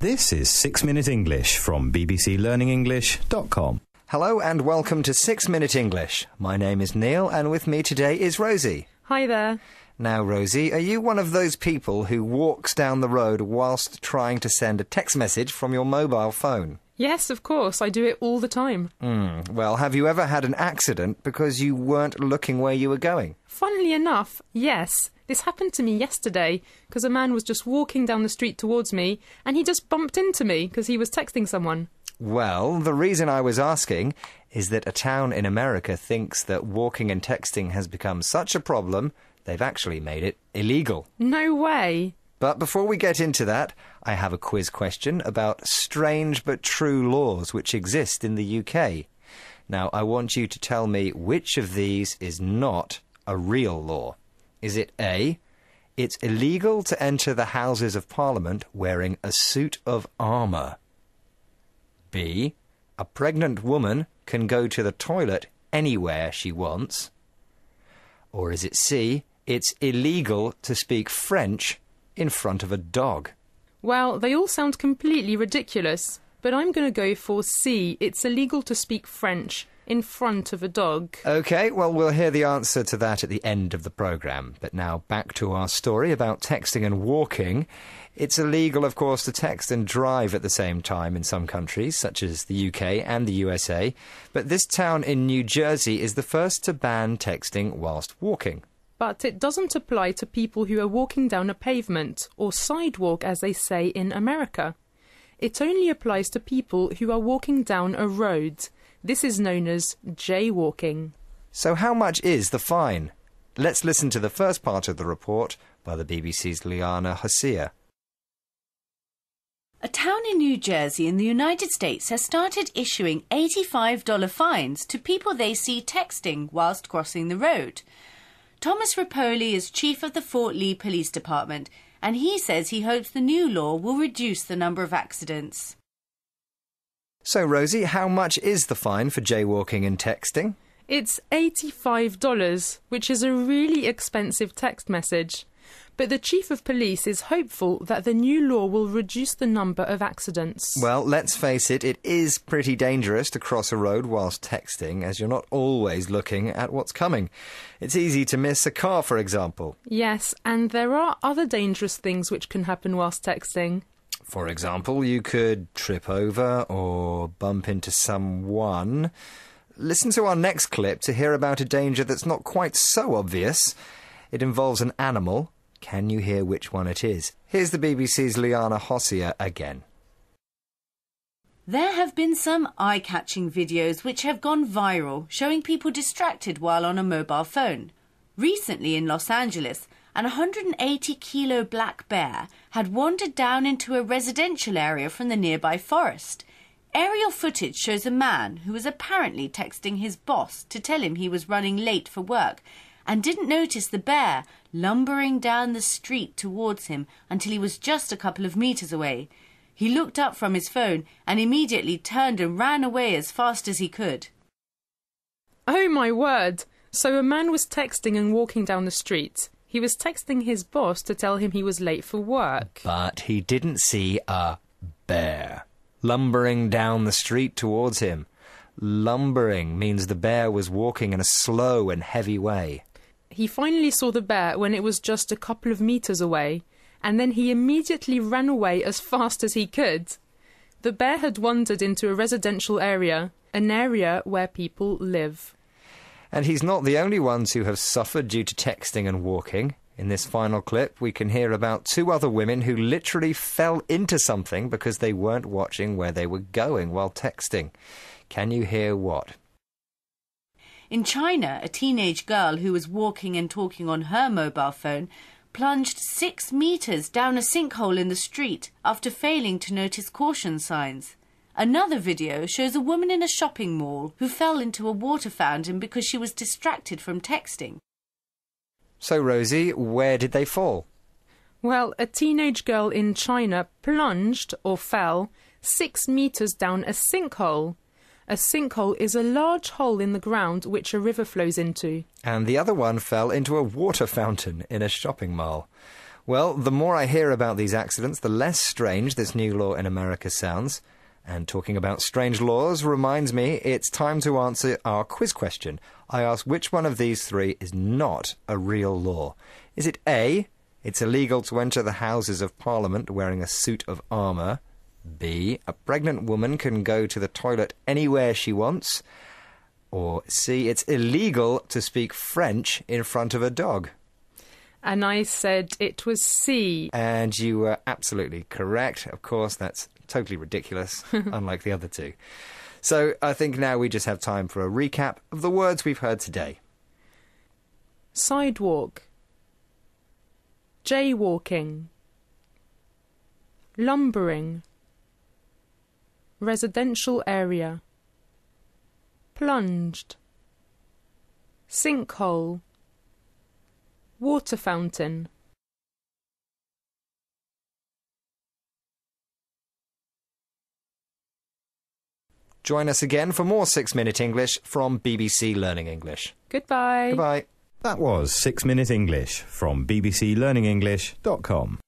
This is 6 Minute English from bbclearningenglish.com. Hello and welcome to 6 Minute English. My name is Neil and with me today is Rosie. Hi there. Now, Rosie, are you one of those people who walks down the road whilst trying to send a text message from your mobile phone? Yes, of course. I do it all the time. Well, have you ever had an accident because you weren't looking where you were going? Funnily enough, yes. This happened to me yesterday because a man was just walking down the street towards me and he just bumped into me because he was texting someone. Well, the reason I was asking is that a town in America thinks that walking and texting has become such a problem, they've actually made it illegal. No way. But before we get into that, I have a quiz question about strange but true laws which exist in the UK. Now, I want you to tell me which of these is not a real law. Is it A, it's illegal to enter the Houses of Parliament wearing a suit of armour? B, a pregnant woman can go to the toilet anywhere she wants? Or is it C, it's illegal to speak French in front of a dog? Well, they all sound completely ridiculous, but I'm going to go for C. It's illegal to speak French in front of a dog. OK, well, we'll hear the answer to that at the end of the programme. But now back to our story about texting and walking. It's illegal, of course, to text and drive at the same time in some countries, such as the UK and the USA. But this town in New Jersey is the first to ban texting whilst walking. But it doesn't apply to people who are walking down a pavement, or sidewalk as they say in America. It only applies to people who are walking down a road. This is known as jaywalking. So how much is the fine? Let's listen to the first part of the report by the BBC's Liana Hosea. A town in New Jersey in the United States has started issuing $85 fines to people they see texting whilst crossing the road. Thomas Rapoli is chief of the Fort Lee Police Department, and he says he hopes the new law will reduce the number of accidents. So, Rosie, how much is the fine for jaywalking and texting? It's $85, which is a really expensive text message. But the chief of police is hopeful that the new law will reduce the number of accidents. Well, let's face it, it is pretty dangerous to cross a road whilst texting, as you're not always looking at what's coming. It's easy to miss a car, for example. Yes, and there are other dangerous things which can happen whilst texting. For example, you could trip over or bump into someone. Listen to our next clip to hear about a danger that's not quite so obvious. It involves an animal. Can you hear which one it is? Here's the BBC's Liana Hosea again. There have been some eye-catching videos which have gone viral, showing people distracted while on a mobile phone. Recently in Los Angeles, an 180-kilo black bear had wandered down into a residential area from the nearby forest. Aerial footage shows a man who was apparently texting his boss to tell him he was running late for work and didn't notice the bear lumbering down the street towards him until he was just a couple of meters away. He looked up from his phone and immediately turned and ran away as fast as he could. Oh my word! So a man was texting and walking down the street. He was texting his boss to tell him he was late for work. But he didn't see a bear lumbering down the street towards him. Lumbering means the bear was walking in a slow and heavy way. He finally saw the bear when it was just a couple of meters away, and then he immediately ran away as fast as he could. The bear had wandered into a residential area, an area where people live. And he's not the only ones who have suffered due to texting and walking. In this final clip, we can hear about two other women who literally fell into something because they weren't watching where they were going while texting. Can you hear what? In China, a teenage girl who was walking and talking on her mobile phone plunged 6 meters down a sinkhole in the street after failing to notice caution signs. Another video shows a woman in a shopping mall who fell into a water fountain because she was distracted from texting. So, Rosie, where did they fall? Well, a teenage girl in China plunged, or fell, 6 meters down a sinkhole. A sinkhole is a large hole in the ground which a river flows into. And the other one fell into a water fountain in a shopping mall. Well, the more I hear about these accidents, the less strange this new law in America sounds. And talking about strange laws reminds me it's time to answer our quiz question. I ask which one of these three is not a real law. Is it A, it's illegal to enter the Houses of Parliament wearing a suit of armour? B, a pregnant woman can go to the toilet anywhere she wants? Or C, it's illegal to speak French in front of a dog? And I said it was C. And you were absolutely correct. Of course, that's totally ridiculous, unlike the other two. So I think now we just have time for a recap of the words we've heard today. Sidewalk, jaywalking, lumbering, residential area, plunged, sinkhole, water fountain. Join us again for more 6 Minute English from BBC Learning English. Goodbye. Goodbye. That was 6 Minute English from bbclearningenglish.com.